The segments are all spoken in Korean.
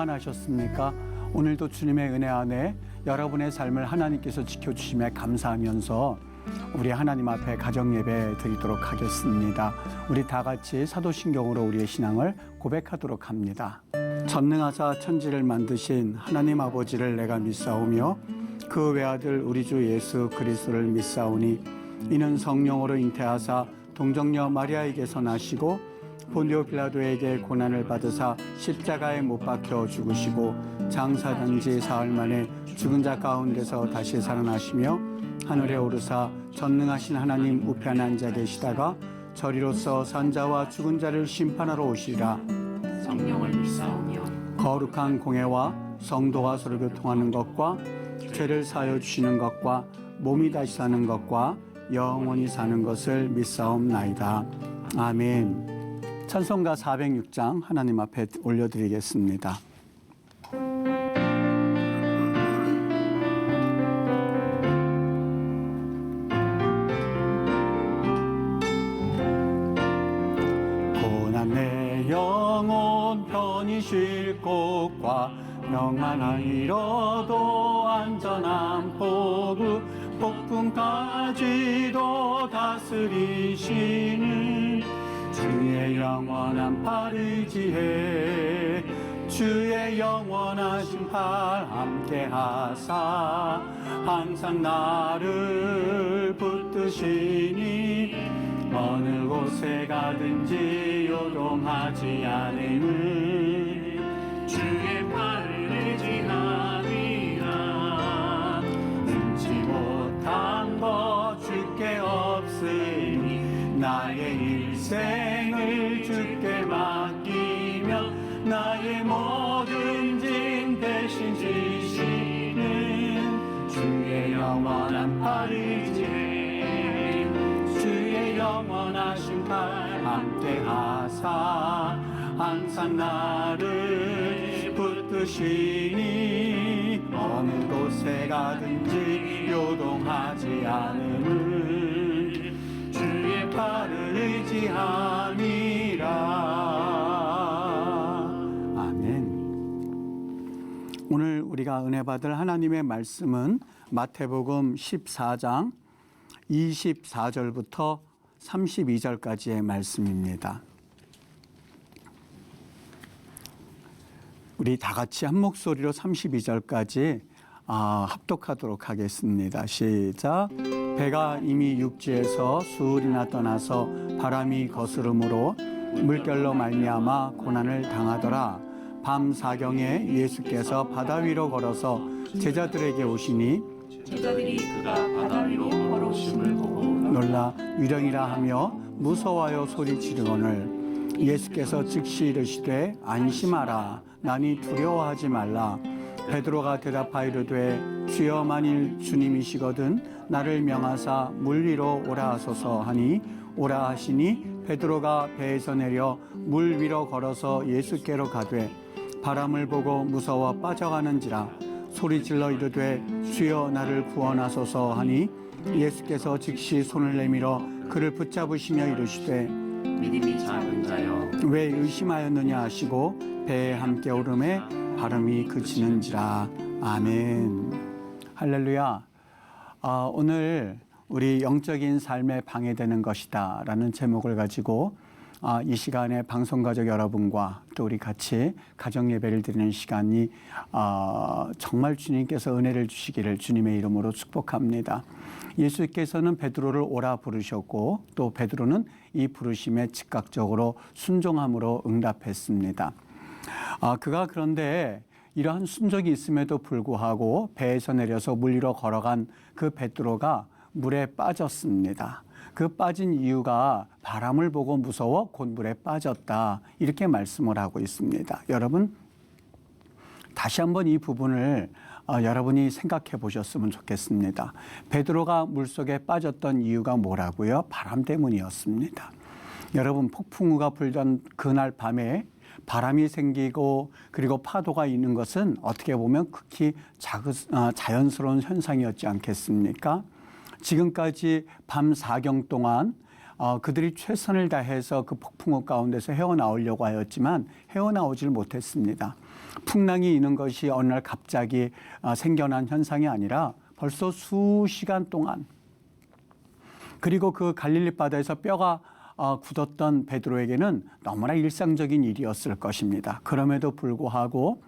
평안하셨습니까? 오늘도 주님의 은혜 안에 여러분의 삶을 하나님께서 지켜주심에 감사하면서 우리 하나님 앞에 가정 예배 드리도록 하겠습니다. 우리 다 같이 사도신경으로 우리의 신앙을 고백하도록 합니다. 전능하사 천지를 만드신 하나님 아버지를 내가 믿사오며 그 외아들 우리 주 예수 그리스도를 믿사오니 이는 성령으로 잉태하사 동정녀 마리아에게서 나시고 본디오 빌라도에게 고난을 받으사 십자가에 못 박혀 죽으시고 장사된 지 사흘 만에 죽은 자 가운데서 다시 살아나시며 하늘에 오르사 전능하신 하나님 우편에 앉아 계시다가 저리로서 산자와 죽은 자를 심판하러 오시리라. 성령을 믿사오며 거룩한 공회와 성도가 서로 교통하는 것과 죄를 사하여 주시는 것과 몸이 다시 사는 것과 영원히 사는 것을 믿사옵나이다. 아멘. 찬송가 406장 하나님 앞에 올려드리겠습니다. 고난 내 영혼 편히 쉴 곳과 평안을 잃어도 안전한 포구 폭풍까지도 다스리시는 주의 영원한 팔 의지해 주의 영원하신 팔 함께 하사 항상 나를 붙드시니 어느 곳에 가든지 요동하지 않음을 주의 팔을 의지하리라. 능치 못한 것 주께 없으니 나의 일생을 주께 맡기며 나의 모든 짐 대신 지시는 주의 영원한 팔 의지해 주의 영원하신 팔 함께 하사 항상 나를 붙드시니 어느 곳에 가든지 요동하지 않음을 주의 팔을 의지함이라. 아멘. 오늘 우리가 은혜 받을 하나님의 말씀은 마태복음 14장 24절부터 32절까지의 말씀입니다. 우리 다 같이 한 목소리로 32절까지 합독하도록 하겠습니다. 시작. 배가 이미 육지에서 수울이나 떠나서 바람이 거스름으로 물결로 말미암아 고난을 당하더라. 밤 사경에 예수께서 바다 위로 걸어서 제자들에게 오시니 제자들이 그가 바다 위로 걸어오심을 보고 놀라 유령이라 하며 무서워하여 소리 지르거늘 예수께서 즉시 이르시되 안심하라 나니 두려워하지 말라. 베드로가 대답하여 이르되 주여 만일 주님이시거든 나를 명하사 물 위로 오라 하소서 하니 오라 하시니 베드로가 배에서 내려 물 위로 걸어서 예수께로 가되 바람을 보고 무서워 빠져가는지라 소리질러 이르되 주여 나를 구원하소서 하니 예수께서 즉시 손을 내밀어 그를 붙잡으시며 이르시되 믿음이 작은 자여 왜 의심하였느냐 하시고 배에 함께 오름에 바람이 그치는지라. 아멘. 할렐루야. 오늘 우리 영적인 삶에 방해되는 것이다 라는 제목을 가지고 이 시간에 방송가족 여러분과 또 우리 같이 가정 예배를 드리는 시간이 정말 주님께서 은혜를 주시기를 주님의 이름으로 축복합니다. 예수께서는 베드로를 오라 부르셨고 또 베드로는 이 부르심에 즉각적으로 순종함으로 응답했습니다. 그가 그런데 이러한 순종이 있음에도 불구하고 배에서 내려서 물 위로 걸어간 그 베드로가 물에 빠졌습니다. 그 빠진 이유가 바람을 보고 무서워 곧 물에 빠졌다 이렇게 말씀을 하고 있습니다. 여러분 다시 한번 이 부분을 여러분이 생각해 보셨으면 좋겠습니다. 베드로가 물속에 빠졌던 이유가 뭐라고요? 바람 때문이었습니다. 여러분 폭풍우가 불던 그날 밤에 바람이 생기고 그리고 파도가 있는 것은 어떻게 보면 극히 자연스러운 현상이었지 않겠습니까? 지금까지 밤 사경 동안 그들이 최선을 다해서 그 폭풍우 가운데서 헤어나오려고 하였지만 헤어나오질 못했습니다. 풍랑이 있는 것이 어느 날 갑자기 생겨난 현상이 아니라 벌써 수시간 동안, 그리고 그 갈릴리 바다에서 뼈가 굳었던 베드로에게는 너무나 일상적인 일이었을 것입니다. 그럼에도 불구하고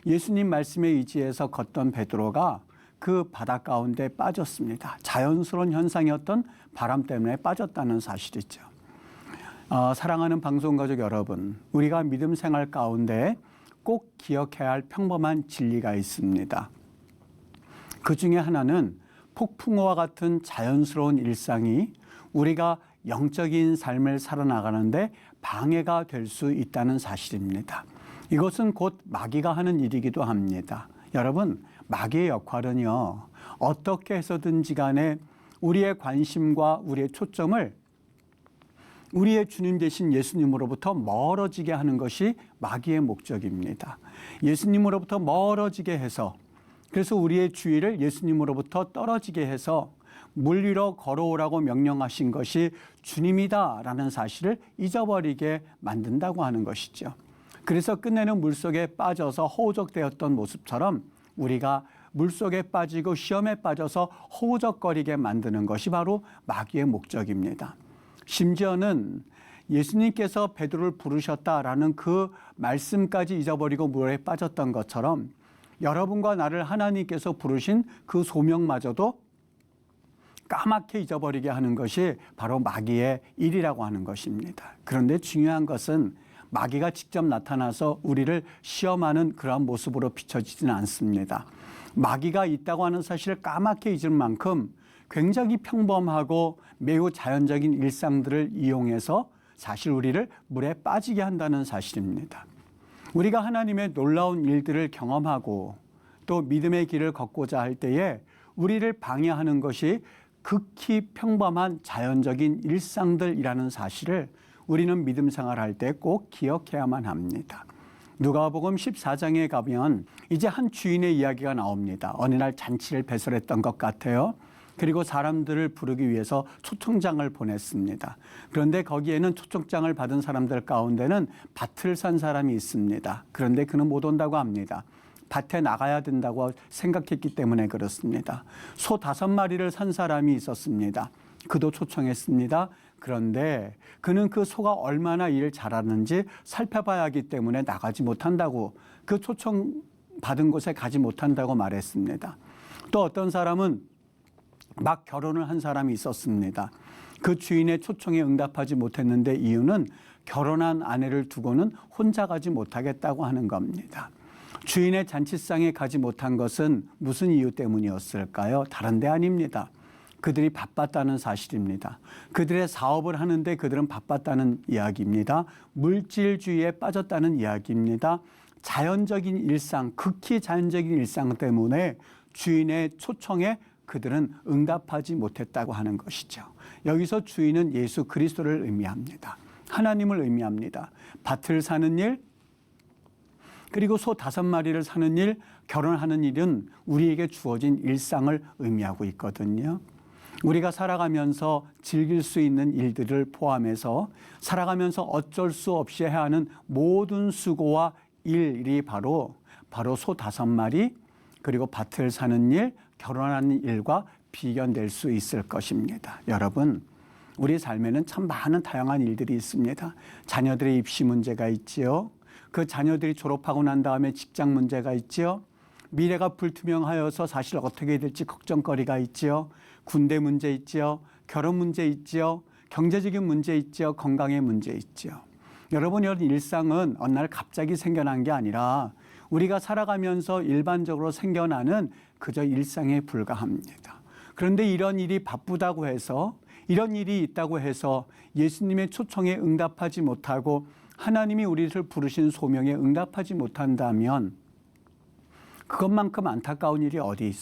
예수님 말씀에 의지해서 걷던 베드로가 그 바다 가운데 빠졌습니다. 자연스러운 현상이었던 바람 때문에 빠졌다는 사실이죠. 사랑하는 방송가족 여러분, 우리가 믿음 생활 가운데 꼭 기억해야 할 평범한 진리가 있습니다. 그 중에 하나는 폭풍우와 같은 자연스러운 일상이 우리가 영적인 삶을 살아나가는데 방해가 될 수 있다는 사실입니다. 이것은 곧 마귀가 하는 일이기도 합니다. 여러분, 마귀의 역할은요, 어떻게 해서든지 간에 우리의 관심과 우리의 초점을 우리의 주님 되신 예수님으로부터 멀어지게 하는 것이 마귀의 목적입니다. 예수님으로부터 멀어지게 해서, 그래서 우리의 주의를 예수님으로부터 떨어지게 해서 물 위로 걸어오라고 명령하신 것이 주님이다라는 사실을 잊어버리게 만든다고 하는 것이죠. 그래서 끝내는 물속에 빠져서 허우적대었던 모습처럼 우리가 물속에 빠지고 시험에 빠져서 허우적거리게 만드는 것이 바로 마귀의 목적입니다. 심지어는 예수님께서 베드로를 부르셨다라는 그 말씀까지 잊어버리고 물에 빠졌던 것처럼 여러분과 나를 하나님께서 부르신 그 소명마저도 까맣게 잊어버리게 하는 것이 바로 마귀의 일이라고 하는 것입니다. 그런데 중요한 것은 마귀가 직접 나타나서 우리를 시험하는 그러한 모습으로 비춰지지는 않습니다. 마귀가 있다고 하는 사실을 까맣게 잊을 만큼 굉장히 평범하고 매우 자연적인 일상들을 이용해서 사실 우리를 물에 빠지게 한다는 사실입니다. 우리가 하나님의 놀라운 일들을 경험하고 또 믿음의 길을 걷고자 할 때에 우리를 방해하는 것이 극히 평범한 자연적인 일상들이라는 사실을 우리는 믿음 생활할 때 꼭 기억해야만 합니다. 누가복음 14장에 가면 이제 한 주인의 이야기가 나옵니다. 어느 날 잔치를 배설했던 것 같아요. 그리고 사람들을 부르기 위해서 초청장을 보냈습니다. 그런데 거기에는 초청장을 받은 사람들 가운데는 밭을 산 사람이 있습니다. 그런데 그는 못 온다고 합니다. 밭에 나가야 된다고 생각했기 때문에 그렇습니다. 소 5마리를 산 사람이 있었습니다. 그도 초청했습니다. 그런데 그는 그 소가 얼마나 일을 잘하는지 살펴봐야 하기 때문에 나가지 못한다고, 그 초청 받은 곳에 가지 못한다고 말했습니다. 또 어떤 사람은 막 결혼을 한 사람이 있었습니다. 그 주인의 초청에 응답하지 못했는데 이유는 결혼한 아내를 두고는 혼자 가지 못하겠다고 하는 겁니다. 주인의 잔치상에 가지 못한 것은 무슨 이유 때문이었을까요? 다른 데 아닙니다. 그들이 바빴다는 사실입니다. 그들의 사업을 하는데 그들은 바빴다는 이야기입니다. 물질주의에 빠졌다는 이야기입니다. 자연적인 일상, 극히 자연적인 일상 때문에 주인의 초청에 그들은 응답하지 못했다고 하는 것이죠. 여기서 주인은 예수 그리스도를 의미합니다. 하나님을 의미합니다. 밭을 사는 일, 그리고 소 5마리를 사는 일, 결혼하는 일은 우리에게 주어진 일상을 의미하고 있거든요. 우리가 살아가면서 즐길 수 있는 일들을 포함해서 살아가면서 어쩔 수 없이 해야 하는 모든 수고와 일이 바로 소 5마리, 그리고 밭을 사는 일, 결혼하는 일과 비견될 수 있을 것입니다. 여러분, 우리 삶에는 참 많은 다양한 일들이 있습니다. 자녀들의 입시 문제가 있지요. 그 자녀들이 졸업하고 난 다음에 직장 문제가 있지요. 미래가 불투명하여서 사실 어떻게 될지 걱정거리가 있지요. 군대 문제 있지요. 결혼 문제 있지요. 경제적인 문제 있지요. 건강의 문제 있지요. 여러분, 이런 일상은 어느 날 갑자기 생겨난 게 아니라 우리가 살아가면서 일반적으로 생겨나는 그저 일상에 불과합니다. 그런데 이런 일이 바쁘다고 해서, 이런 일이 있다고 해서 예수님의 초청에 응답하지 못하고 하나님이 우리를 부르신 소명에 응답하지 못한다면 그것만큼 안타까운 일이 어디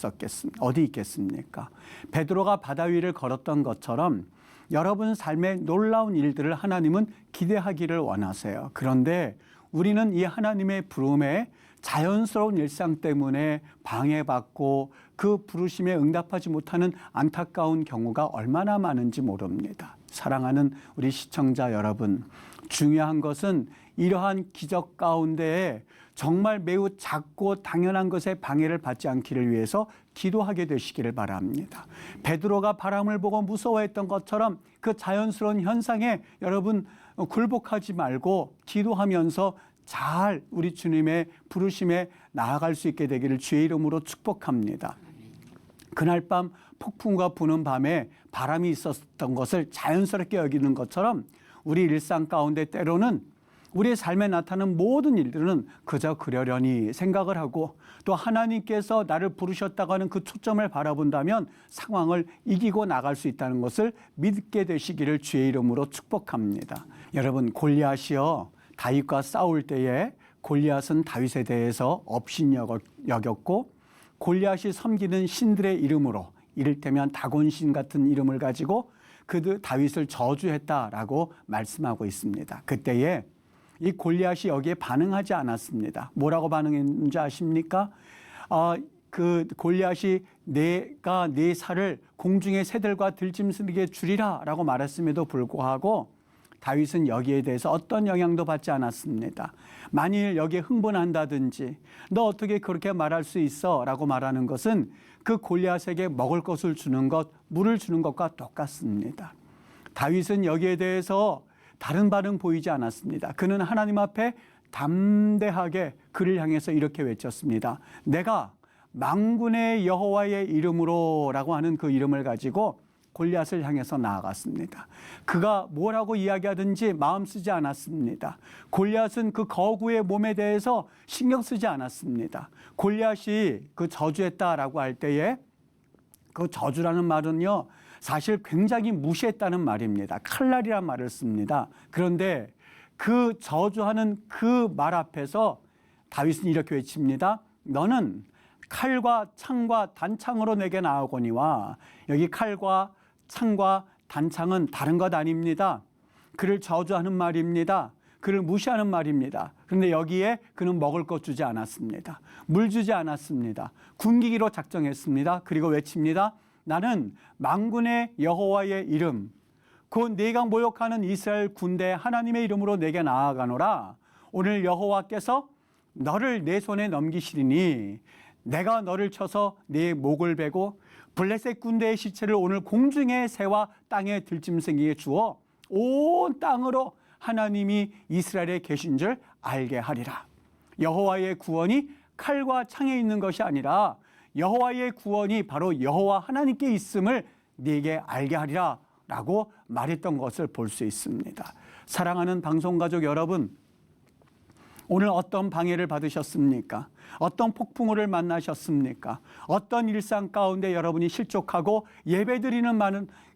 있겠습니까? 베드로가 바다 위를 걸었던 것처럼 여러분 삶의 놀라운 일들을 하나님은 기대하기를 원하세요. 그런데 우리는 이 하나님의 부름에 자연스러운 일상 때문에 방해받고 그 부르심에 응답하지 못하는 안타까운 경우가 얼마나 많은지 모릅니다. 사랑하는 우리 시청자 여러분, 중요한 것은 이러한 기적 가운데에 정말 매우 작고 당연한 것에 방해를 받지 않기를 위해서 기도하게 되시기를 바랍니다. 베드로가 바람을 보고 무서워했던 것처럼 그 자연스러운 현상에 여러분 굴복하지 말고 기도하면서 잘 우리 주님의 부르심에 나아갈 수 있게 되기를 주의 이름으로 축복합니다. 그날 밤 폭풍과 부는 밤에 바람이 있었던 것을 자연스럽게 여기는 것처럼 우리 일상 가운데 때로는 우리의 삶에 나타나는 모든 일들은 그저 그러려니 생각을 하고 또 하나님께서 나를 부르셨다고 하는 그 초점을 바라본다면 상황을 이기고 나갈 수 있다는 것을 믿게 되시기를 주의 이름으로 축복합니다. 여러분, 골리앗이요, 다윗과 싸울 때에 골리앗은 다윗에 대해서 업신여겼고 골리앗이 섬기는 신들의 이름으로 이를테면 다곤신 같은 이름을 가지고 다윗을 저주했다라고 말씀하고 있습니다. 그때에 이 골리앗이 여기에 반응하지 않았습니다. 뭐라고 반응했는지 아십니까? 그 골리앗이 내가 네 살을 공중의 새들과 들짐승에게 주리라 라고 말했음에도 불구하고 다윗은 여기에 대해서 어떤 영향도 받지 않았습니다. 만일 여기에 흥분한다든지 너 어떻게 그렇게 말할 수 있어? 라고 말하는 것은 그 골리앗에게 먹을 것을 주는 것, 물을 주는 것과 똑같습니다. 다윗은 여기에 대해서 다른 반응 보이지 않았습니다. 그는 하나님 앞에 담대하게 그를 향해서 이렇게 외쳤습니다. 내가 만군의 여호와의 이름으로 라고 하는 그 이름을 가지고 골리앗을 향해서 나아갔습니다. 그가 뭐라고 이야기하든지 마음 쓰지 않았습니다. 골리앗은 그 거구의 몸에 대해서 신경 쓰지 않았습니다. 골리앗이 그 저주했다라고 할 때에 그 저주라는 말은요, 사실 굉장히 무시했다는 말입니다. 칼날이란 말을 씁니다. 그런데 그 저주하는 그 말 앞에서 다윗은 이렇게 외칩니다. 너는 칼과 창과 단창으로 내게 나아오거니와, 여기 칼과 창과 단창은 다른 것 아닙니다. 그를 저주하는 말입니다. 그를 무시하는 말입니다. 그런데 여기에 그는 먹을 것 주지 않았습니다. 물 주지 않았습니다. 굶기기로 작정했습니다. 그리고 외칩니다. 나는 만군의 여호와의 이름, 곧 네가 모욕하는 이스라엘 군대 하나님의 이름으로 내게 나아가노라. 오늘 여호와께서 너를 내 손에 넘기시리니 내가 너를 쳐서 네 목을 베고 블레셋 군대의 시체를 오늘 공중의 새와 땅의 들짐승에게 주어 온 땅으로 하나님이 이스라엘에 계신 줄 알게 하리라. 여호와의 구원이 칼과 창에 있는 것이 아니라 여호와의 구원이 바로 여호와 하나님께 있음을 네게 알게 하리라 라고 말했던 것을 볼 수 있습니다. 사랑하는 방송가족 여러분, 오늘 어떤 방해를 받으셨습니까? 어떤 폭풍우를 만나셨습니까? 어떤 일상 가운데 여러분이 실족하고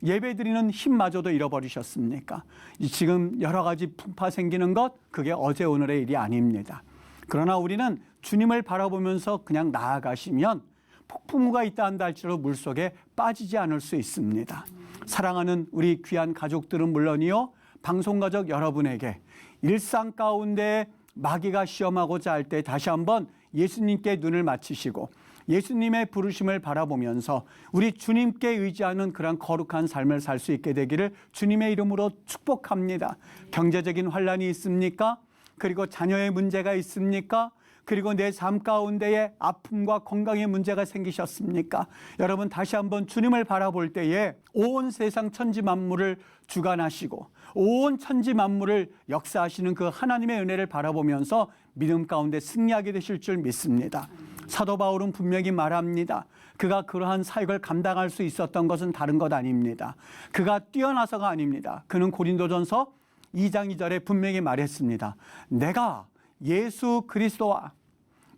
예배드리는 힘마저도 잃어버리셨습니까? 지금 여러 가지 풍파 생기는 것, 그게 어제 오늘의 일이 아닙니다. 그러나 우리는 주님을 바라보면서 그냥 나아가시면 폭풍우가 있다 한다 할지라도 물속에 빠지지 않을 수 있습니다. 사랑하는 우리 귀한 가족들은 물론이요, 방송가족 여러분에게 일상 가운데 마귀가 시험하고자 할 때 다시 한번 예수님께 눈을 맞추시고 예수님의 부르심을 바라보면서 우리 주님께 의지하는 그런 거룩한 삶을 살 수 있게 되기를 주님의 이름으로 축복합니다. 경제적인 환란이 있습니까? 그리고 자녀의 문제가 있습니까? 그리고 내 삶 가운데에 아픔과 건강의 문제가 생기셨습니까? 여러분, 다시 한번 주님을 바라볼 때에 온 세상 천지 만물을 주관하시고 온 천지 만물을 역사하시는 그 하나님의 은혜를 바라보면서 믿음 가운데 승리하게 되실 줄 믿습니다. 사도 바울은 분명히 말합니다. 그가 그러한 사역을 감당할 수 있었던 것은 다른 것 아닙니다. 그가 뛰어나서가 아닙니다. 그는 고린도전서 2장 2절에 분명히 말했습니다. 내가 예수 그리스도와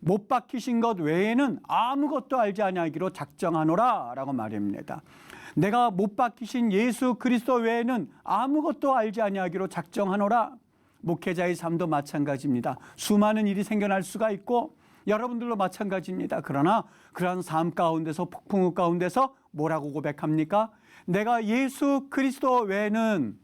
못 박히신 것 외에는 아무것도 알지 아니하기로 작정하노라 라고 말합니다. 내가 못 박히신 예수 그리스도 외에는 아무것도 알지 아니하기로 작정하노라. 목회자의 삶도 마찬가지입니다. 수많은 일이 생겨날 수가 있고 여러분들도 마찬가지입니다. 그러나 그러한 삶 가운데서, 폭풍우 가운데서 뭐라고 고백합니까? 내가 예수 그리스도 외에는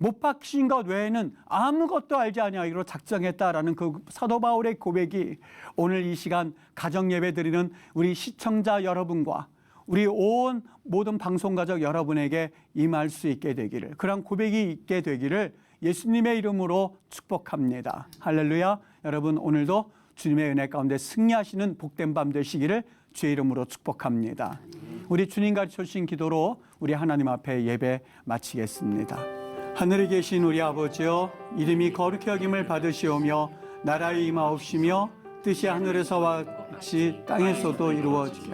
못 박히신 것 외에는 아무것도 알지 아니하기로 작정했다라는 그 사도 바울의 고백이 오늘 이 시간 가정 예배 드리는 우리 시청자 여러분과 우리 온 모든 방송가족 여러분에게 임할 수 있게 되기를, 그런 고백이 있게 되기를 예수님의 이름으로 축복합니다. 할렐루야. 여러분 오늘도 주님의 은혜 가운데 승리하시는 복된 밤 되시기를 주의 이름으로 축복합니다. 우리 주님 가르쳐 주신 기도로 우리 하나님 앞에 예배 마치겠습니다. 하늘에 계신 우리 아버지여, 이름이 거룩히 여김을 받으시오며 나라의 임하옵시며 뜻이 하늘에서와 같이 땅에서도 이루어지게.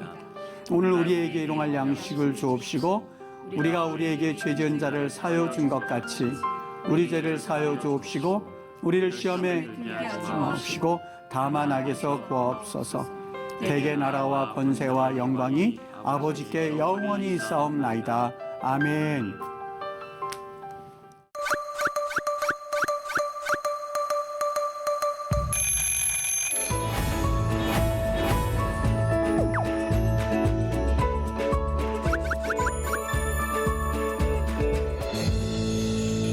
오늘 우리에게 일용할 양식을 주옵시고 우리가 우리에게 죄 지은 자를 사하여 준 것 같이 우리 죄를 사하여 주옵시고 우리를 시험에 주옵시고 다만 악에서 구하옵소서. 대개 나라와 권세와 영광이 아버지께 영원히 있사옵나이다. 아멘.